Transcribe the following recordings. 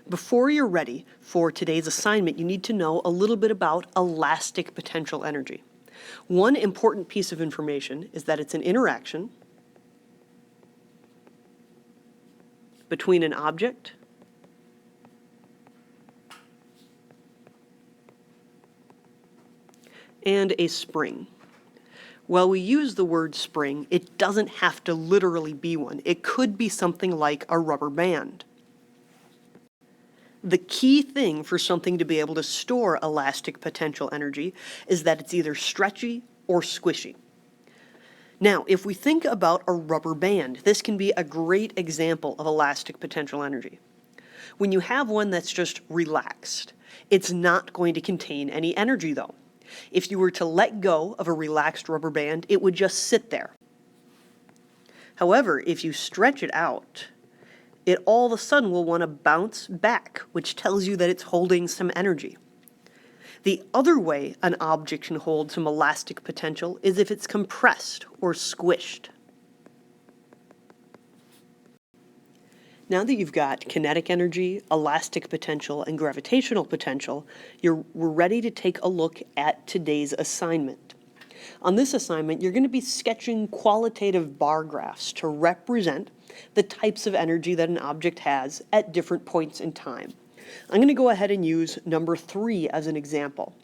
Before you're ready for today's assignment, you need to know a little bit about elastic potential energy. One important piece of information is that it's an interaction between an object and a spring. While we use the word spring, it doesn't have to literally be one. It could be something like a rubber band. The key thing for something to be able to store elastic potential energy is that it's either stretchy or squishy. Now, if we think about a rubber band, this can be a great example of elastic potential energy. When you have one that's just relaxed, it's not going to contain any energy though. If you were to let go of a relaxed rubber band, it would just sit there. However, if you stretch it out, it all of a sudden will want to bounce back, which tells you that it's holding some energy. The other way an object can hold some elastic potential is if it's compressed or squished. Now that you've got kinetic energy, elastic potential, and gravitational potential, we're ready to take a look at today's assignment. On this assignment, you're going to be sketching qualitative bar graphs to represent the types of energy that an object has at different points in time. I'm going to go ahead and use number 3 as an example.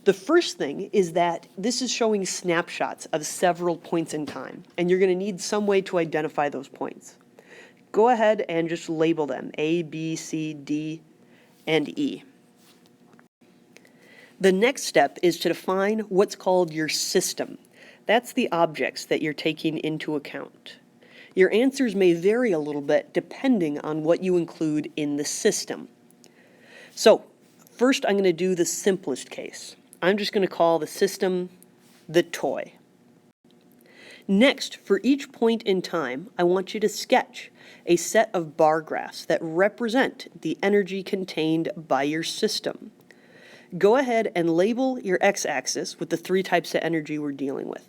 The first thing is that this is showing snapshots of several points in time, and you're going to need some way to identify those points. Go ahead and just label them A, B, C, D, and E. The next step is to define what's called your system. That's the objects that you're taking into account. Your answers may vary a little bit depending on what you include in the system. So, first I'm going to do the simplest case. I'm just going to call the system the toy. Next, for each point in time, I want you to sketch a set of bar graphs that represent the energy contained by your system. Go ahead and label your x-axis with the 3 types of energy we're dealing with.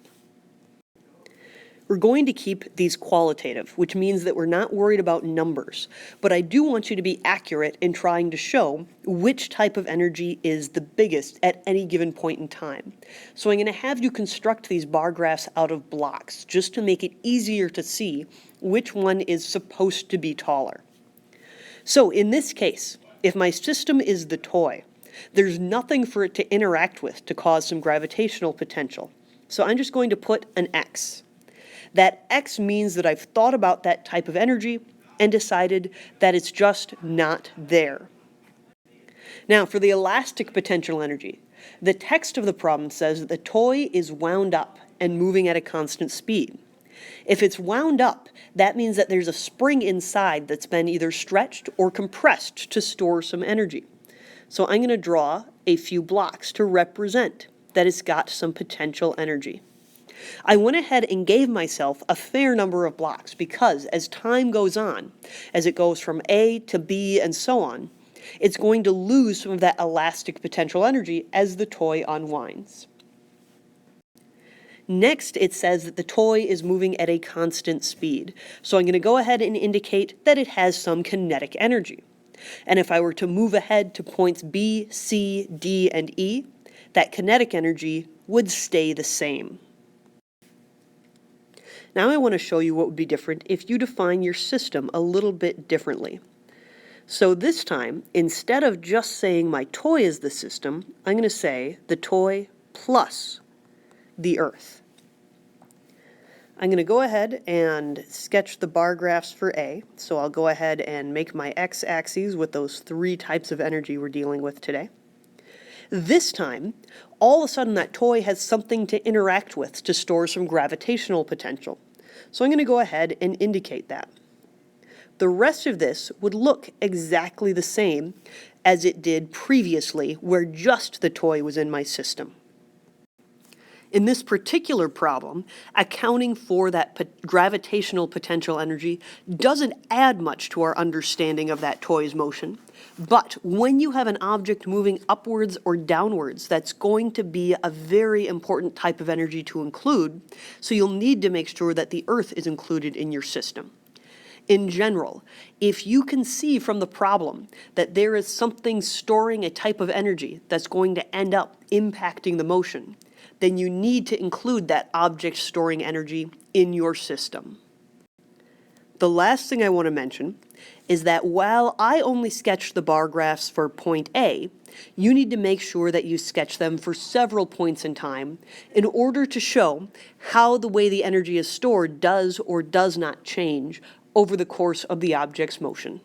We're going to keep these qualitative, which means that we're not worried about numbers, but I do want you to be accurate in trying to show which type of energy is the biggest at any given point in time. So I'm going to have you construct these bar graphs out of blocks, just to make it easier to see which one is supposed to be taller. So in this case, if my system is the toy, there's nothing for it to interact with to cause some gravitational potential. So I'm just going to put an X. That X means that I've thought about that type of energy and decided that it's just not there. Now, for the elastic potential energy, the text of the problem says that the toy is wound up and moving at a constant speed. If it's wound up, that means that there's a spring inside that's been either stretched or compressed to store some energy. So I'm going to draw a few blocks to represent that it's got some potential energy. I went ahead and gave myself a fair number of blocks because as time goes on, as it goes from A to B and so on, it's going to lose some of that elastic potential energy as the toy unwinds. Next, it says that the toy is moving at a constant speed. So I'm going to go ahead and indicate that it has some kinetic energy. And if I were to move ahead to points B, C, D, and E, that kinetic energy would stay the same. Now I want to show you what would be different if you define your system a little bit differently. So this time, instead of just saying my toy is the system, I'm going to say the toy plus the Earth. I'm going to go ahead and sketch the bar graphs for A. So I'll go ahead and make my x-axes with those 3 types of energy we're dealing with today. This time, all of a sudden that toy has something to interact with to store some gravitational potential. So I'm going to go ahead and indicate that. The rest of this would look exactly the same as it did previously, where just the toy was in my system. In this particular problem, accounting for that gravitational potential energy doesn't add much to our understanding of that toy's motion. But when you have an object moving upwards or downwards, that's going to be a very important type of energy to include, so you'll need to make sure that the Earth is included in your system. In general, if you can see from the problem that there is something storing a type of energy that's going to end up impacting the motion, then you need to include that object storing energy in your system. The last thing I want to mention is that while I only sketched the bar graphs for point A, you need to make sure that you sketch them for several points in time in order to show how the way the energy is stored does or does not change over the course of the object's motion.